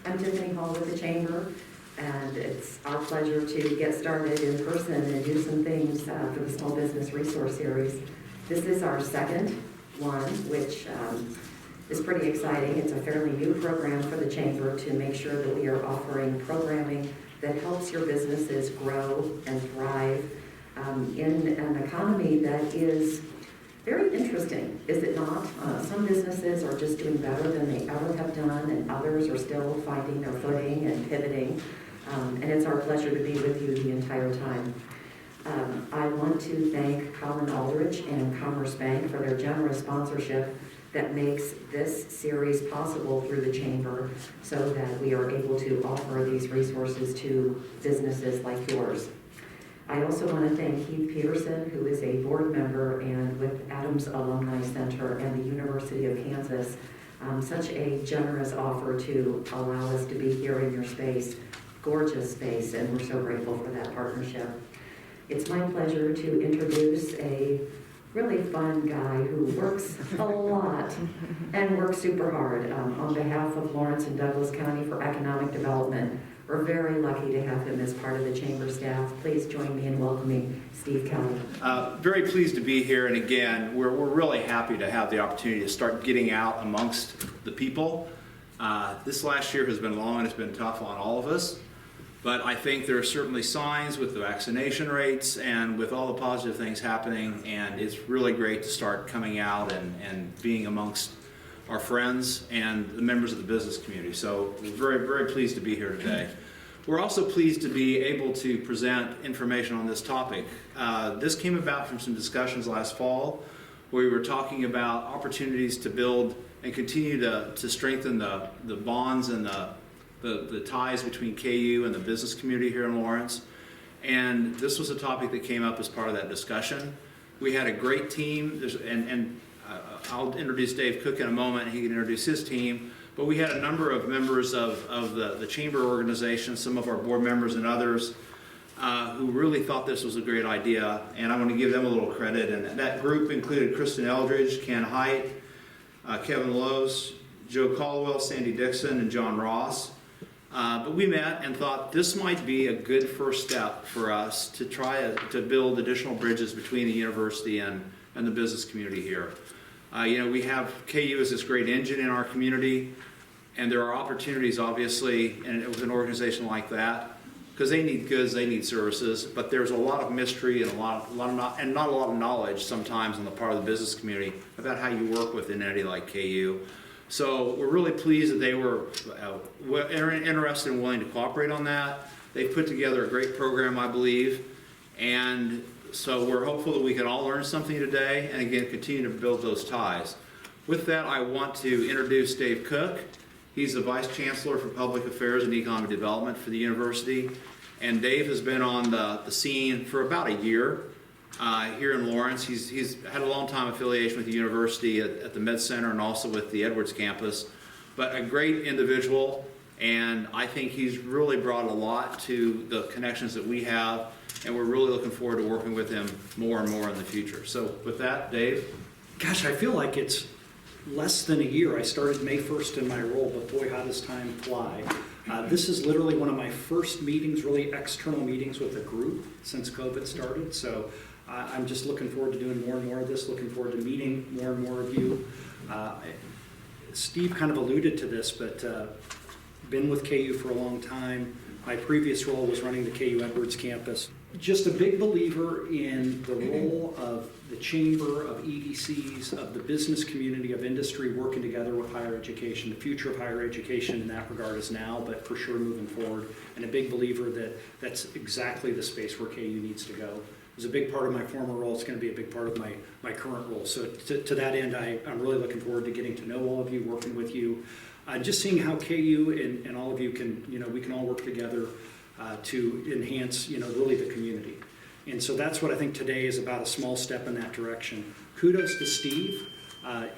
I'm Tiffany with the Chamber, and it's our pleasure to get started in person and do some things for the Small Business Resource Series. This is our second one, which is pretty exciting. It's a fairly new program for the Chamber to make sure that we are offering programming that helps your businesses grow and thrive in an economy that is very interesting, is it not? Some businesses are just doing better than they ever have done, and others are still finding their footing and pivoting. And it's our pleasure to be with you the entire time. I want to thank Colin Aldrich and Commerce Bank for their generous sponsorship that makes this series possible through the Chamber so that we are able to offer these resources to businesses like yours. I also want to thank Keith Peterson, who is a board member and with Adams Alumni Center and the University of Kansas, such a generous offer to allow us to be here in your space, gorgeous space, and we're so grateful for that partnership. It's my pleasure to introduce a really fun guy who works a lot and works super hard on behalf of Lawrence and Douglas County for economic development. We're very lucky to have him as part of the Chamber staff. Please join me in welcoming Steve Kelly. Very pleased to be here, and again, we're really happy to have the opportunity to start getting out amongst the people. This last year has been long and it's been tough on all of us, but I think there are certainly signs with the vaccination rates and with all the positive things happening, and it's really great to start coming out and being amongst our friends and the members of the business community. So we're very, very pleased to be here today. We're also pleased to be able to present information on this topic. This came about from some discussions last fall where we were talking about opportunities to build and continue to strengthen the bonds and the ties between KU and the business community here in Lawrence. And this was a topic that came up as part of that discussion. We had a great team, I'll introduce Dave Cook in a moment, he can introduce his team, but we had a number of members of the Chamber organization, some of our board members and others, who really thought this was a great idea, and I want to give them a little credit. And that group included Kristen Eldridge, Ken Height, Kevin Lowe's, Joe Caldwell, Sandy Dixon, and John Ross. But we met and thought this might be a good first step for us to try to build additional bridges between the university and the business community here. We have KU as this great engine in our community, and there are opportunities, obviously, and with an organization like that, because they need goods, they need services, but there's a lot of mystery and not a lot of knowledge sometimes on the part of the business community about how you work with an entity like KU. So we're really pleased that they were interested and willing to cooperate on that. They've put together a great program, I believe, and so we're hopeful that we can all learn something today and again continue to build those ties. With that, I want to introduce Dave Cook. He's the Vice Chancellor for Public Affairs and Economic Development for the university. And Dave has been on the scene for about a year here in Lawrence. He's had a long time affiliation with the university at the Med Center and also with the Edwards campus. But a great individual, and I think he's really brought a lot to the connections that we have, and we're really looking forward to working with him more and more in the future. So with that, Dave? Gosh, I feel like it's less than a year. I started May 1st in my role, but boy, how does time fly. This is literally one of my first meetings, really external meetings with a group since COVID started. So I'm just looking forward to doing more and more of this, looking forward to meeting more and more of you. Steve kind of alluded to this, but been with KU for a long time. My previous role was running the KU Edwards campus. Just a big believer in the role of the Chamber, of EDCs, of the business community, of industry working together with higher education. The future of higher education in that regard is now, but for sure moving forward. And a big believer that that's exactly the space where KU needs to go. It was a big part of my former role. It's going to be a big part of my current role. So to that end, I'm really looking forward to getting to know all of you, working with you. Just seeing how KU and all of you can, we can all work together to enhance, really the community. And so that's what I think today is about, a small step in that direction. Kudos to Steve.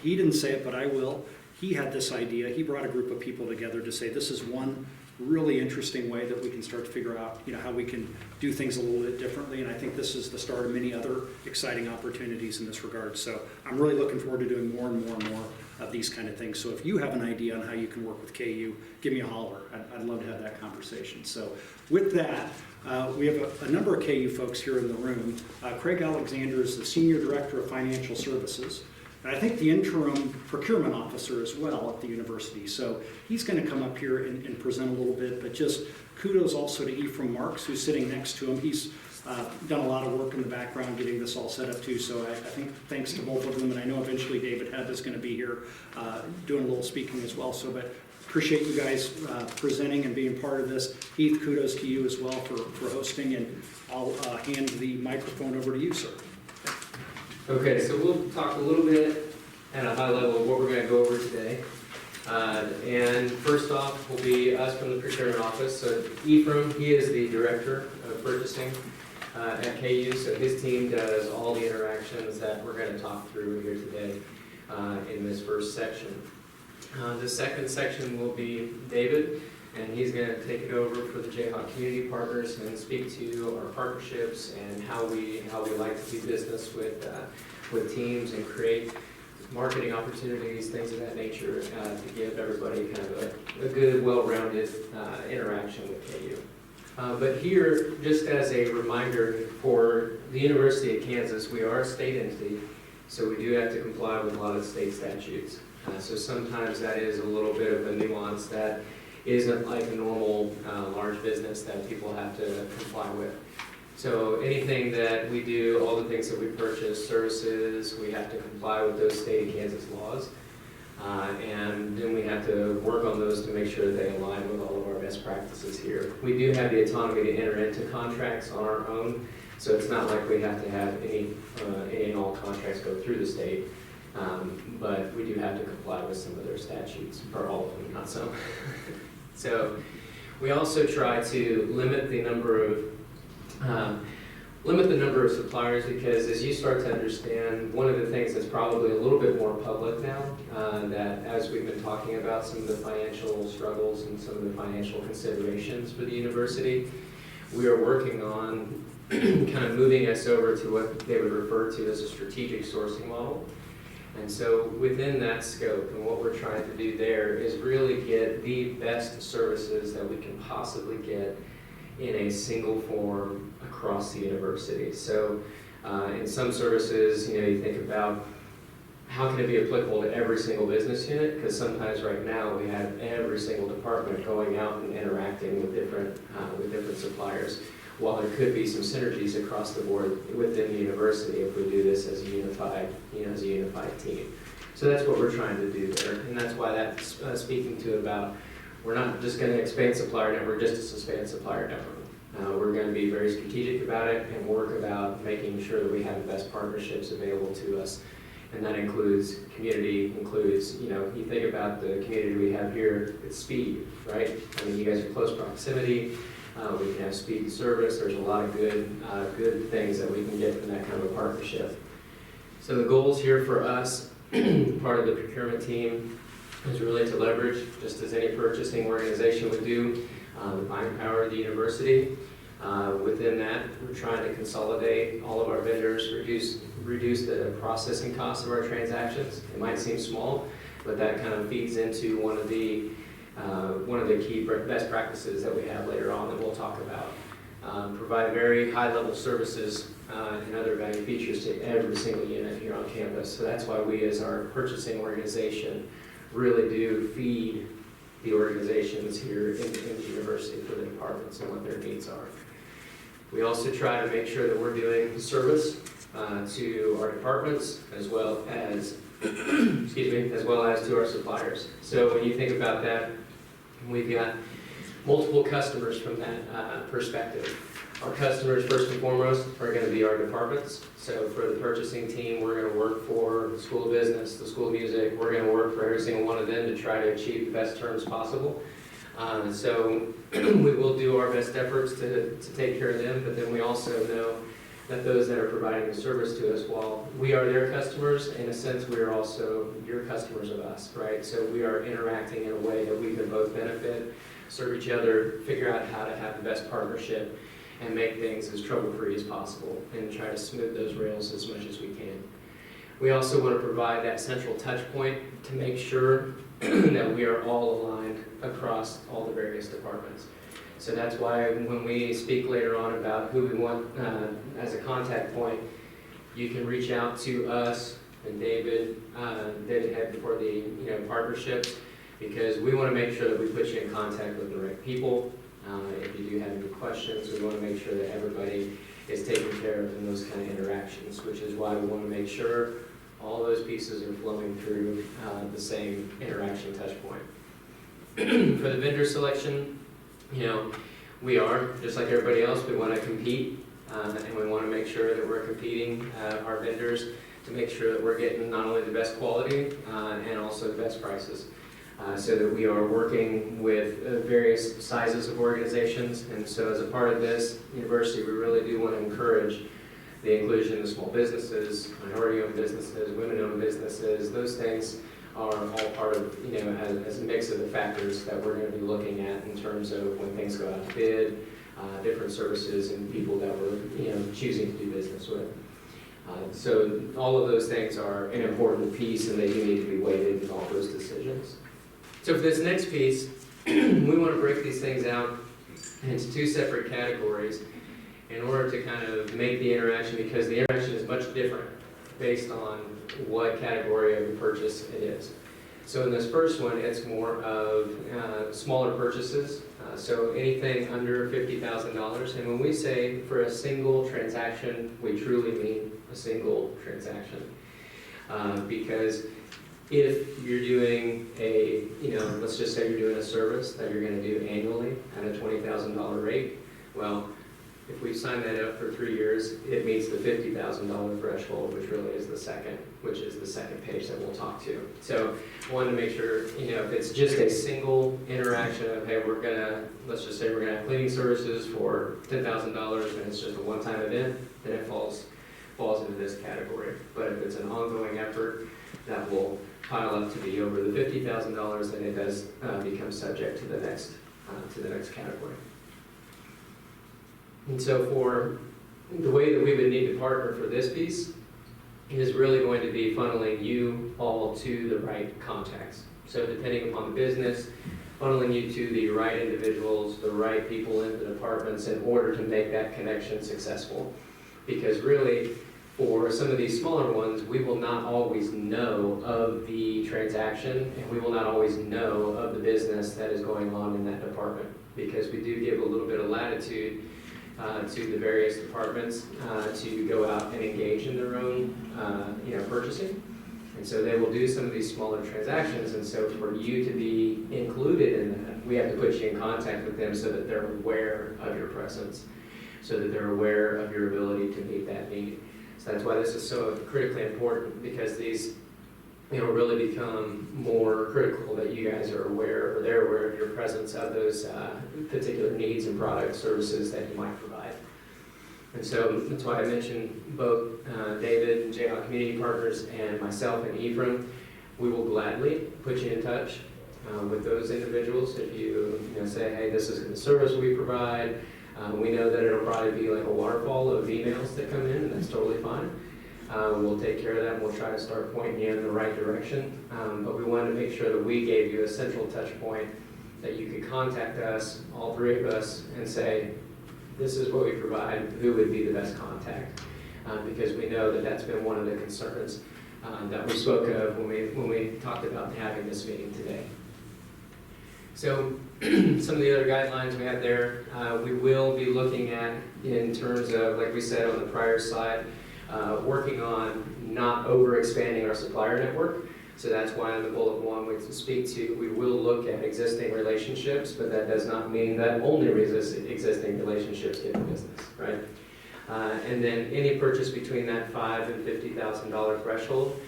He didn't say it, but I will. He had this idea. He brought a group of people together to say this is one really interesting way that we can start to figure out, how we can do things a little bit differently. And I think this is the start of many other exciting opportunities in this regard. So I'm really looking forward to doing more and more and more of these kind of things. So if you have an idea on how you can work with KU, give me a holler. I'd love to have that conversation. So with that, we have a number of KU folks here in the room. Craig Alexander is the Senior Director of Financial Services. And I think the interim procurement officer as well at the university. So he's going to come up here and present a little bit, but just kudos also to Ephraim Marks, who's sitting next to him. He's done a lot of work in the background getting this all set up too. So I think thanks to both of them, and I know eventually David Hebb is going to be here doing a little speaking as well. So, but appreciate you guys presenting and being part of this. Heath, kudos to you as well for hosting, and I'll hand the microphone over to you, sir. Okay, so we'll talk a little bit at a high level of what we're going to go over today. And first off will be us from the procurement office. So Ephraim, he is the director of purchasing at KU. So his team does all the interactions that we're going to talk through here today in this first section. The second section will be David, and he's going to take it over for the Jayhawk community partners and speak to our partnerships and how we like to do business with teams and create marketing opportunities, things of that nature, to give everybody kind of a good, well-rounded interaction with KU. But here, just as a reminder, for the University of Kansas, we are a state entity, so we do have to comply with a lot of state statutes. So sometimes that is a little bit of a nuance that isn't like a normal large business that people have to comply with. So anything that we do, all the things that we purchase, services, we have to comply with those state of Kansas laws. And then we have to work on those to make sure they align with all of our best practices here. We do have the autonomy to enter into contracts on our own, so it's not like we have to have any and all contracts go through the state. But we do have to comply with some of their statutes, or all of them, not some. So we also try to limit the number of suppliers, because as you start to understand, one of the things that's probably a little bit more public now, that as we've been talking about some of the financial struggles and some of the financial considerations for the university, we are working on kind of moving us over to what they would refer to as a strategic sourcing model. And so within that scope, and what we're trying to do there is really get the best services that we can possibly get in a single form across the university. So in some services, you think about how can it be applicable to every single business unit, because sometimes right now we have every single department going out and interacting with different suppliers, while there could be some synergies across the board within the university if we do this as a unified team. So that's what we're trying to do there, and that's why that's speaking to about, we're not just going to expand supplier network just to expand supplier network. We're going to be very strategic about it and work about making sure that we have the best partnerships available to us. And that includes community, you think about the community we have here, it's speed, right? I mean, you guys are close proximity. We can have speed and service. There's a lot of good things that we can get from that kind of a partnership. So the goals here for us, part of the procurement team, is really to leverage, just as any purchasing organization would do, the buying power of the university. Within that, we're trying to consolidate all of our vendors, reduce the processing costs of our transactions. It might seem small, but that kind of feeds into one of the key best practices that we have later on that we'll talk about. Provide very high-level services and other value features to every single unit here on campus. So that's why we, as our purchasing organization, really do feed the organizations here in the university for the departments and what their needs are. We also try to make sure that we're doing service to our departments as well as to our suppliers. So when you think about that, we've got multiple customers from that perspective. Our customers, first and foremost, are going to be our departments. So for the purchasing team, we're going to work for the School of Business, the School of Music. We're going to work for every single one of them to try to achieve the best terms possible. So we will do our best efforts to take care of them, but then we also know that those that are providing the service to us, while we are their customers, in a sense, we are also your customers of us, right? So we are interacting in a way that we can both benefit, serve each other, figure out how to have the best partnership, and make things as trouble-free as possible, and try to smooth those rails as much as we can. We also want to provide that central touch point to make sure that we are all aligned across all the various departments. So that's why when we speak later on about who we want as a contact point, you can reach out to us and David Head for the partnerships, because we want to make sure that we put you in contact with the right people. If you do have any questions, we want to make sure that everybody is taken care of in those kind of interactions, which is why we want to make sure all those pieces are flowing through the same interaction touch point. For the vendor selection, we are, just like everybody else, we want to compete, and we want to make sure that we're competing our vendors to make sure that we're getting not only the best quality and also the best prices. So that we are working with various sizes of organizations. And so as a part of this university, we really do want to encourage the inclusion of small businesses, minority-owned businesses, women-owned businesses. Those things are all part of, as a mix of the factors that we're going to be looking at in terms of when things go out to bid, different services and people that we're, choosing to do business with. So all of those things are an important piece, and they do need to be weighted in all those decisions. So for this next piece, we want to break these things out into two separate categories in order to kind of make the interaction, because the interaction is much different based on what category of the purchase it is. So in this first one, it's more of smaller purchases, so anything under $50,000. And when we say for a single transaction, we truly mean a single transaction. Because if you're doing a, let's just say you're doing a service that you're going to do annually at a $20,000 rate, well, if we sign that up for 3 years, it meets the $50,000 threshold, which really is the second page that we'll talk to. So I wanted to make sure, if it's just a single interaction of, hey, let's just say we're gonna have cleaning services for $10,000 and it's just a one-time event, then it falls into this category. But if it's an ongoing effort that will pile up to be over the $50,000, then it does become subject to the next category. And so for the way that we would need to partner for this piece is really going to be funneling you all to the right contacts. So depending upon the business, funneling you to the right individuals, the right people in the departments in order to make that connection successful. Because really, for some of these smaller ones, we will not always know of the transaction, and we will not always know of the business that is going on in that department, because we do give a little bit of latitude to the various departments to go out and engage in their own purchasing. And so they will do some of these smaller transactions, and so for you to be included in that, we have to put you in contact with them so that they're aware of your presence, so that they're aware of your ability to meet that need. So that's why this is so critically important, because these really become more critical that you guys are aware, or they're aware of your presence of those particular needs and products, services that you might provide. And so that's why I mentioned both David and Jayhawk Community Partners and myself and Ephraim. We will gladly put you in touch with those individuals. If you say, hey, this is the service we provide, we know that it'll probably be like a waterfall of emails that come in, and that's totally fine. We'll take care of that, and we'll try to start pointing you in the right direction. But we wanted to make sure that we gave you a central touch point that you could contact us, all three of us, and say, this is what we provide, who would be the best contact? Because we know that that's been one of the concerns that we spoke of when we talked about having this meeting today. So some of the other guidelines we have there, we will be looking at in terms of, like we said on the prior slide, working on not over-expanding our supplier network. So that's why on the bullet one we speak to, we will look at existing relationships, but that does not mean that only existing relationships get the business, right? And then any purchase between that $5,000 and $50,000 threshold,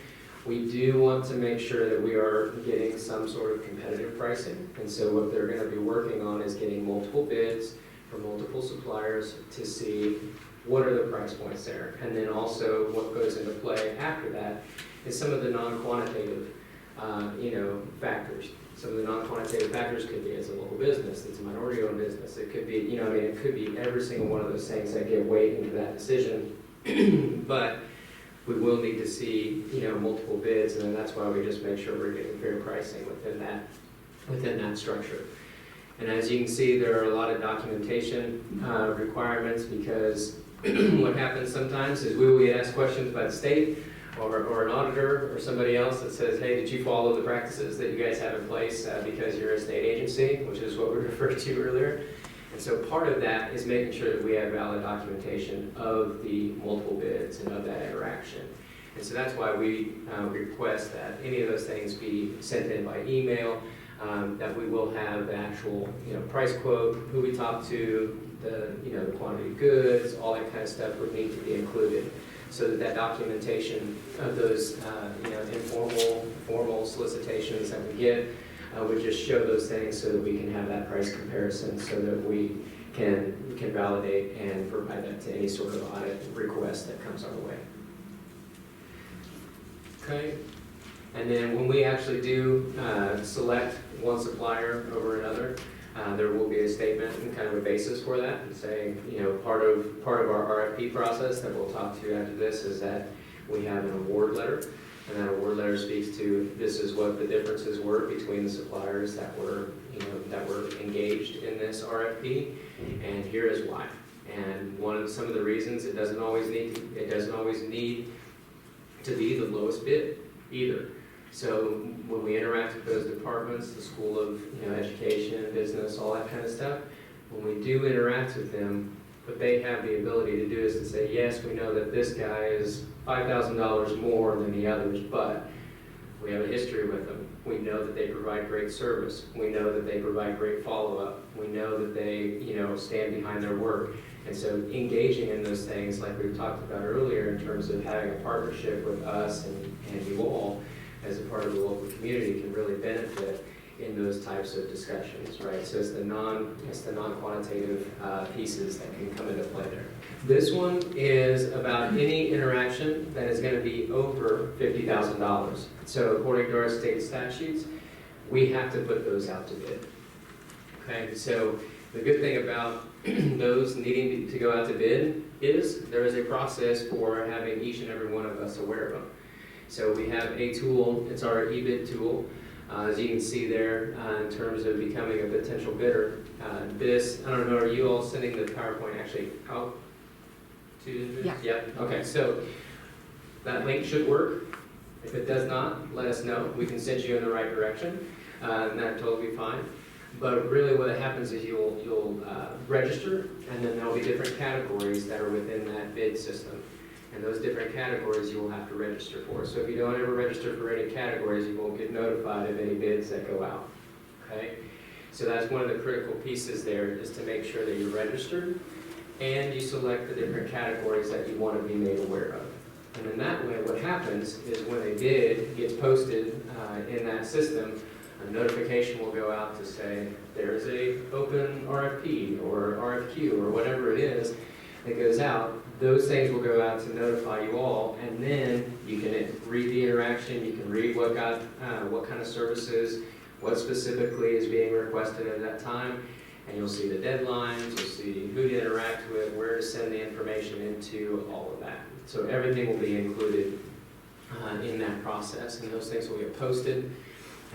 we do want to make sure that we are getting some sort of competitive pricing. And so what they're going to be working on is getting multiple bids from multiple suppliers to see what are the price points there? And then also what goes into play after that is some of the non-quantitative, factors. Some of the non-quantitative factors could be it's a local business, it's a minority-owned business. It could be, it could be every single one of those things that give weight into that decision. But we will need to see, multiple bids, and then that's why we just make sure we're getting fair pricing within that structure. And as you can see, there are a lot of documentation requirements, because what happens sometimes is we will get asked questions by the state or an auditor or somebody else that says, hey, did you follow the practices that you guys have in place because you're a state agency, which is what we referred to earlier. And so part of that is making sure that we have valid documentation of the multiple bids and of that interaction. And so that's why we request that any of those things be sent in by email, that we will have the actual, price quote, who we talked to, the quantity of goods, all that kind of stuff would need to be included, so that documentation of those, formal solicitations that we get would just show those things, so that we can have that price comparison, so that we can validate and provide that to any sort of audit request that comes our way. Okay. And then when we actually do select one supplier over another, there will be a statement and kind of a basis for that, and saying, part of our RFP process that we'll talk to after this is that we have an award letter, and that award letter speaks to this is what the differences were between the suppliers that were engaged in this RFP, and here is why. And some of the reasons it doesn't always need to be the lowest bid either. So when we interact with those departments, the School of Education, business, all that kind of stuff, when we do interact with them, what they have the ability to do is to say, yes, we know that this guy is $5,000 more than the others, but we have a history with them. We know that they provide great service. We know that they provide great follow-up. We know that they, stand behind their work. And so engaging in those things, like we've talked about earlier, in terms of having a partnership with us and you all, as a part of the local community, can really benefit in those types of discussions, right? So it's the non-quantitative pieces that can come into play there. This one is about any interaction that is going to be over $50,000. So according to our state statutes, we have to put those out to bid. Okay, so the good thing about those needing to go out to bid is there is a process for having each and every one of us aware of them. So we have a tool, it's our eBid tool, as you can see there, in terms of becoming a potential bidder. I don't know, are you all sending the PowerPoint actually out to? Yeah. Yep, okay, so that link should work. If it does not, let us know. We can send you in the right direction, and that's totally fine. But really what happens is you'll register, and then there'll be different categories that are within that bid system. And those different categories you will have to register for. So if you don't ever register for any categories, you won't get notified of any bids that go out. Okay? So that's one of the critical pieces there, is to make sure that you're registered and you select the different categories that you want to be made aware of. And in that way, what happens is when a bid gets posted in that system, a notification will go out to say there's a open RFP or RFQ or whatever it is that goes out. Those things will go out to notify you all, and then you can read the interaction, you can read what kind of services, what specifically is being requested at that time, and you'll see the deadlines, you'll see who to interact with, where to send the information into, all of that. So everything will be included in that process, and those things will get posted,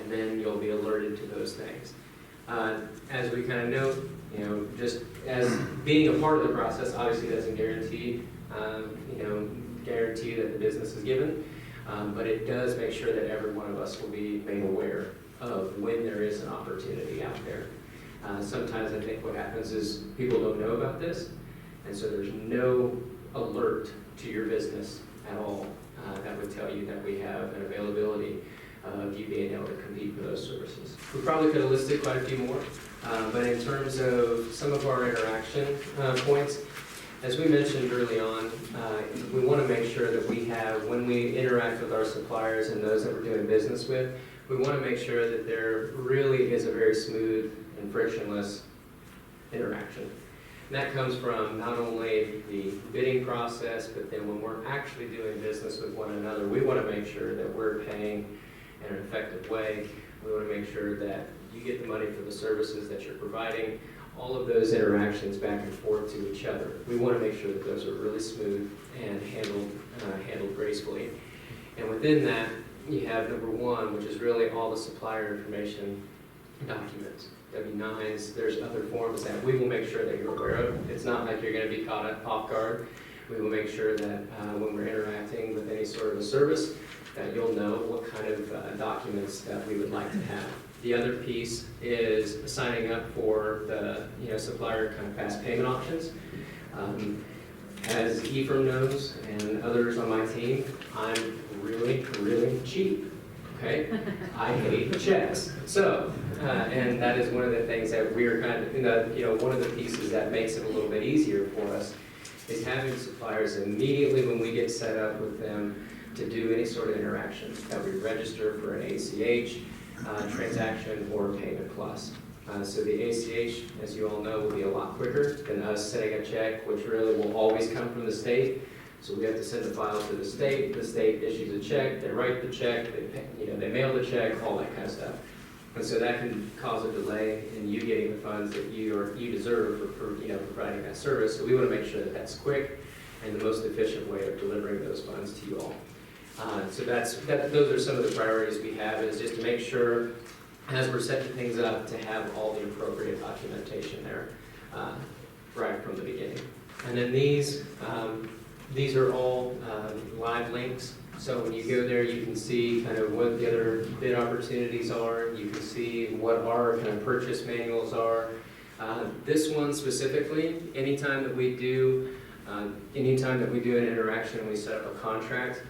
and then you'll be alerted to those things. As we kind of note, just as being a part of the process obviously doesn't guarantee that the business is given, but it does make sure that every one of us will be made aware of when there is an opportunity out there. Sometimes I think what happens is people don't know about this, and so there's no alert to your business at all that would tell you that we have an availability of you being able to compete for those services. We probably could have listed quite a few more, but in terms of some of our interaction points, as we mentioned early on, we want to make sure that we have, when we interact with our suppliers and those that we're doing business with, we want to make sure that there really is a very smooth and frictionless interaction. And that comes from not only the bidding process, but then when we're actually doing business with one another, we want to make sure that we're paying in an effective way. We want to make sure that you get the money for the services that you're providing. All of those interactions back and forth to each other. We want to make sure that those are really smooth and handled gracefully. And within that, you have number one, which is really all the supplier information documents, W-9s. There's other forms that we will make sure that you're aware of. It's not like you're going to be caught off guard. We will make sure that when we're interacting with any sort of a service, that you'll know what kind of documents that we would like to have. The other piece is signing up for the supplier kind of fast payment options. As Ephraim knows and others on my team, I'm really, really cheap. Okay, I hate checks. So, and that is one of the things that we're kind of, one of the pieces that makes it a little bit easier for us is having suppliers immediately when we get set up with them to do any sort of interaction, that we register for an ACH transaction or payment plus. So the ACH, as you all know, will be a lot quicker than us sending a check, which really will always come from the state. So we have to send the file to the state issues a check, they write the check, they mail the check, all that kind of stuff. And so that can cause a delay in you getting the funds that you deserve for providing that service. So we want to make sure that that's quick and the most efficient way of delivering those funds to you all. So those are some of the priorities we have, is just to make sure, as we're setting things up, to have all the appropriate documentation there right from the beginning. And then these are all live links. So when you go there, you can see kind of what the other bid opportunities are. You can see what our kind of purchase manuals are. This one specifically, anytime that we do an interaction and we set up a contract,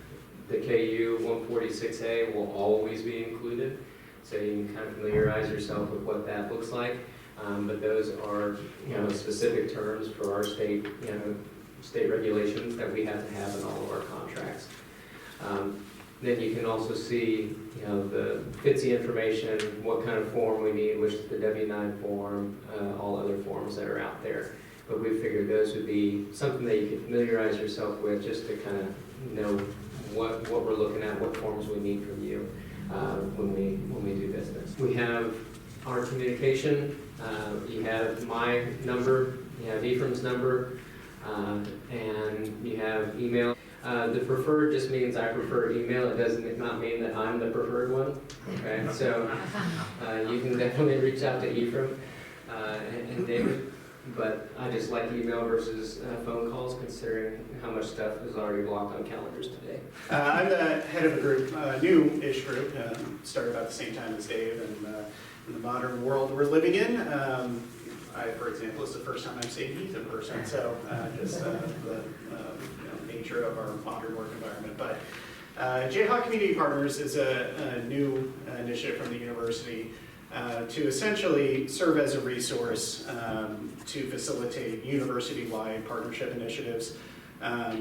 the KU 146A will always be included. So you can kind of familiarize yourself with what that looks like. But those are specific terms for our state regulations that we have to have in all of our contracts. Then you can also see the FITSI information, what kind of form we need, which is the W-9 form, all other forms that are out there. But we figured those would be something that you could familiarize yourself with, just to kind of know what we're looking at, what forms we need from you when we do business. We have our communication. You have my number, you have Ephraim's number, and you have email. The preferred just means I prefer email. It does not mean that I'm the preferred one. Okay, so you can definitely reach out to Ephraim and David. But I just like email versus phone calls, considering how much stuff is already blocked on calendars today. I'm the head of a group, new-ish group, started about the same time as Dave, and in the modern world we're living in. For example, it's the first time I've seen Heath in person, so just the nature of our modern work environment. But Jayhawk Community Partners is a new initiative from the university to essentially serve as a resource to facilitate university-wide partnership initiatives.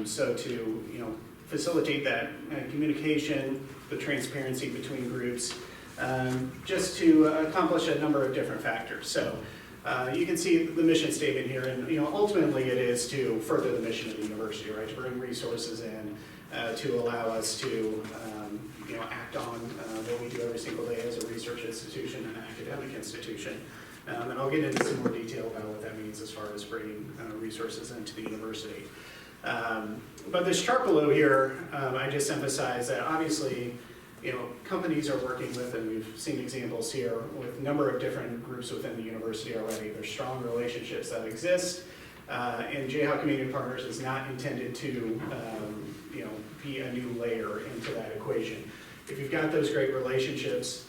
So to facilitate that communication, the transparency between groups, just to accomplish a number of different factors. So you can see the mission statement here, and ultimately it is to further the mission of the university, right? To bring resources in to allow us to act on what we do every single day as a research institution and an academic institution. And I'll get into some more detail about what that means as far as bringing resources into the university. But this chart below here, I just emphasize that obviously, companies are working with, and we've seen examples here, with a number of different groups within the university already. There's strong relationships that exist, and Jayhawk Community Partners is not intended to, be a new layer into that equation. If you've got those great relationships,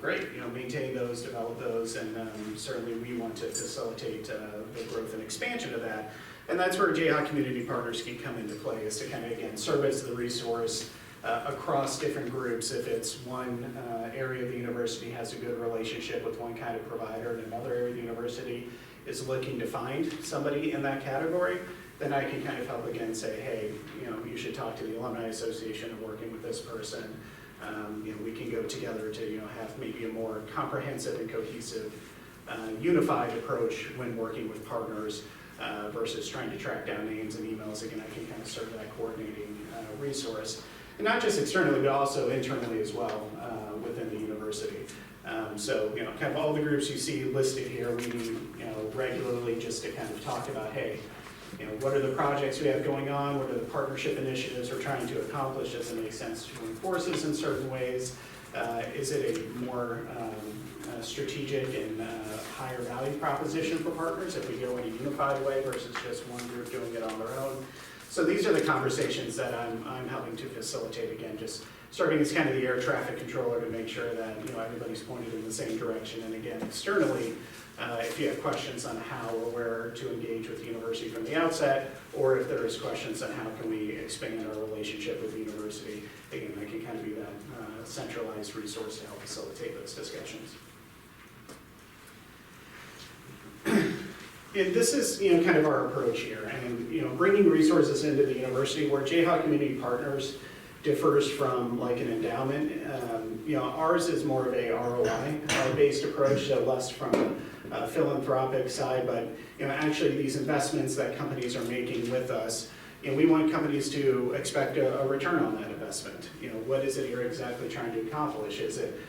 great, maintain those, develop those, and certainly we want to facilitate the growth and expansion of that. And that's where Jayhawk Community Partners can come into play, is to kind of, again, serve as the resource across different groups. If it's one area of the university has a good relationship with one kind of provider, and another area of the university is looking to find somebody in that category, then I can kind of help again say, hey, you should talk to the Alumni Association of working with this person. We can go together to have maybe a more comprehensive and cohesive unified approach when working with partners versus trying to track down names and emails. Again, I can kind of serve that coordinating resource. And not just externally, but also internally as well within the university. So, kind of all the groups you see listed here, we meet, regularly just to kind of talk about, hey, what are the projects we have going on? What are the partnership initiatives we're trying to accomplish? Does it make sense to join forces in certain ways? Is it a more strategic and higher value proposition for partners if we go in a unified way versus just one group doing it on their own? So these are the conversations that I'm helping to facilitate, again, just serving as kind of the air traffic controller to make sure that everybody's pointed in the same direction. And again, externally, if you have questions on how or where to engage with the university from the outset, or if there is questions on how can we expand our relationship with the university, again, I can kind of be that centralized resource to help facilitate those discussions. And this is, kind of our approach here, and bringing resources into the university where Jayhawk Community Partners differs from like an endowment. Ours is more of a ROI-based approach, so less from a philanthropic side, but actually these investments that companies are making with us, we want companies to expect a return on that investment. What is it you're exactly trying to accomplish? Is it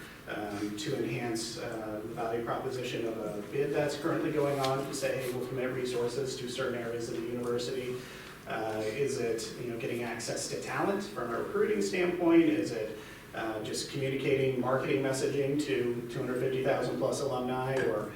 to enhance the value proposition of a bid that's currently going on to say, hey, we'll commit resources to certain areas of the university? Is it getting access to talent from a recruiting standpoint? Is it just communicating marketing messaging to 250,000 plus alumni or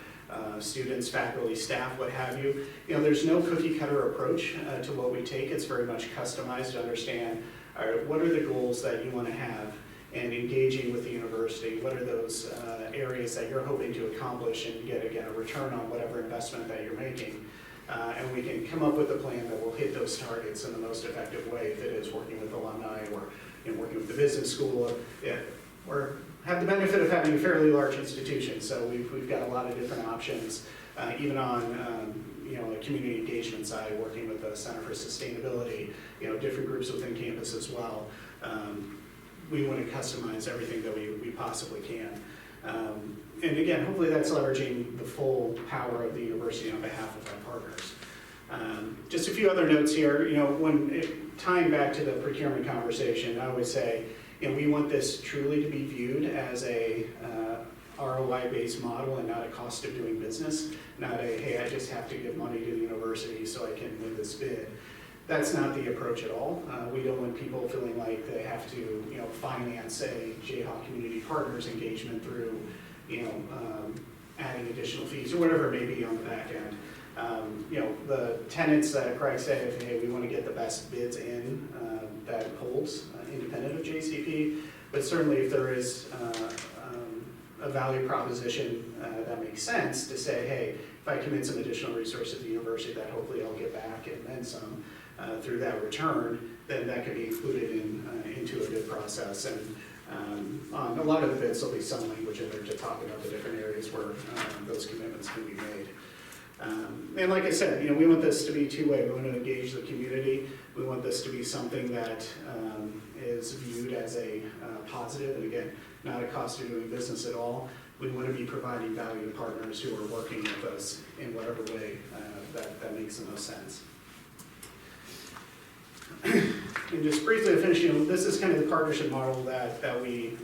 students, faculty, staff, what have you? There's no cookie cutter approach to what we take. It's very much customized to understand, all right, what are the goals that you want to have, and engaging with the university. What are those areas that you're hoping to accomplish and get, again, a return on whatever investment that you're making? And we can come up with a plan that will hit those targets in the most effective way, if it is working with alumni or working with the business school. Or have the benefit of having a fairly large institution, so we've got a lot of different options, even on a community engagement side, working with the Center for Sustainability, different groups within campus as well. We want to customize everything that we possibly can. And again, hopefully that's leveraging the full power of the university on behalf of our partners. Just a few other notes here. Tying back to the procurement conversation, I would say, we want this truly to be viewed as a ROI-based model and not a cost of doing business, not a, hey, I just have to give money to the university so I can win this bid. That's not the approach at all. We don't want people feeling like they have to, finance a Jayhawk Community Partners engagement through, adding additional fees or whatever it may be on the back end. The tenants that Craig said, hey, we want to get the best bids in, that holds independent of JCP, but certainly if there is a value proposition that makes sense to say, hey, if I commit some additional resources to the university that hopefully I'll get back and then some through that return, then that can be included into a bid process. And on a lot of the bids, there'll be some language in there to talk about the different areas where those commitments can be made. And like I said, we want this to be two-way. We want to engage the community. We want this to be something that is viewed as a positive, and again, not a cost of doing business at all. We want to be providing value to partners who are working with us in whatever way that makes the most sense. And just briefly to finish, this is kind of the partnership model that we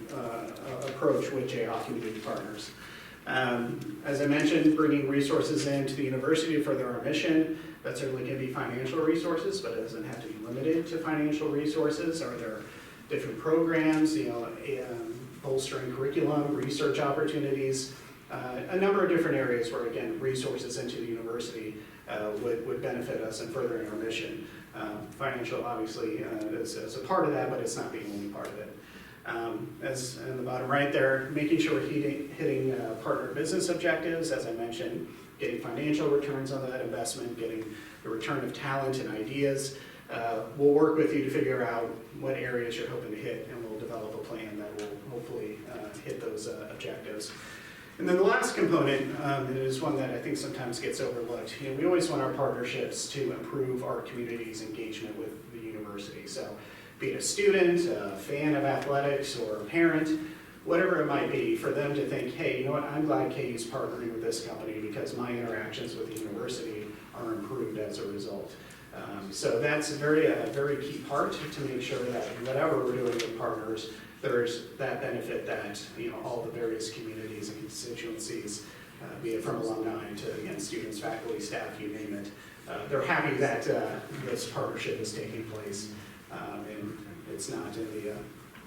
approach with Jayhawk Community Partners. As I mentioned, bringing resources into the university to further our mission. That certainly can be financial resources, but it doesn't have to be limited to financial resources. Are there different programs, bolstering curriculum, research opportunities, a number of different areas where, again, resources into the university would benefit us in furthering our mission. Financial, obviously, is a part of that, but it's not the only part of it. As in the bottom right there, making sure we're hitting partner business objectives, as I mentioned, getting financial returns on that investment, getting the return of talent and ideas. We'll work with you to figure out what areas you're hoping to hit, and we'll develop a plan that will hopefully hit those objectives. And then the last component, and it is one that I think sometimes gets overlooked, we always want our partnerships to improve our community's engagement with the university. So be it a student, a fan of athletics, or a parent, whatever it might be, for them to think, hey, you know what, I'm glad KU's partnering with this company because my interactions with the university are improved as a result. So that's a very key part to make sure that whatever we're doing with partners, there's that benefit that, you know, all the various communities and constituencies, be it from alumni to, again, students, faculty, staff, you name it, they're happy that this partnership is taking place. And it's not in the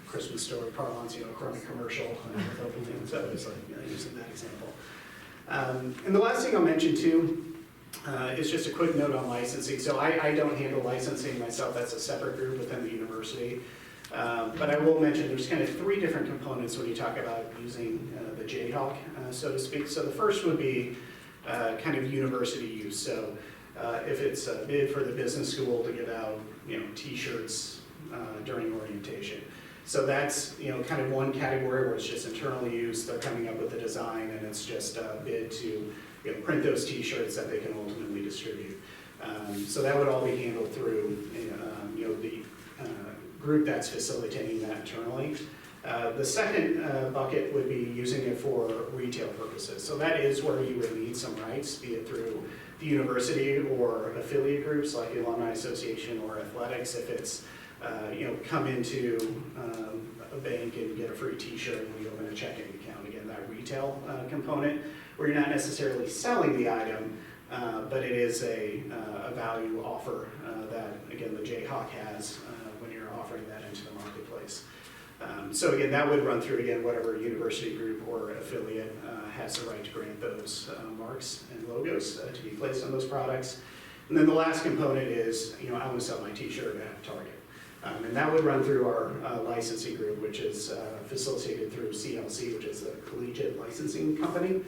Christmas story parlance, you know, crummy commercial with open things. So it's like, you know, using that example. And the last thing I'll mention too is just a quick note on licensing. So I don't handle licensing myself. That's a separate group within the university. But I will mention there's kind of 3 different components when you talk about using the Jayhawk, so to speak. So the first would be kind of university use. So if it's a bid for the business school to give out, you know, T-shirts during orientation. So that's, you know, kind of one category where it's just internal use. They're coming up with the design, and it's just a bid to, you know, print those T-shirts that they can ultimately distribute. So that would all be handled through, you know, the group that's facilitating that internally. The second bucket would be using it for retail purposes. So that is where you would need some rights, be it through the university or affiliate groups like the Alumni Association or athletics. If it's, you know, come into a bank and get a free T-shirt when you open a checking account. Again, that retail component where you're not necessarily selling the item, but it is a value offer that, again, the Jayhawk has when you're offering that into the marketplace. So again, that would run through, again, whatever university group or affiliate has the right to grant those marks and logos to be placed on those products. And then the last component is, you know, I want to sell my T-shirt at Target. And that would run through our licensing group, which is facilitated through CLC, which is a collegiate licensing company.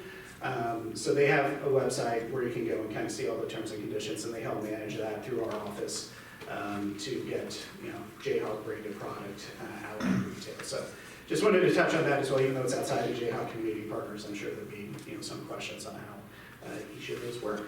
So they have a website where you can go and kind of see all the terms and conditions, and they help manage that through our office to get, you know, Jayhawk branded product out in retail. So just wanted to touch on that as well, even though it's outside of Jayhawk Community Partners. I'm sure there'd be, you know, some questions on how each of those work.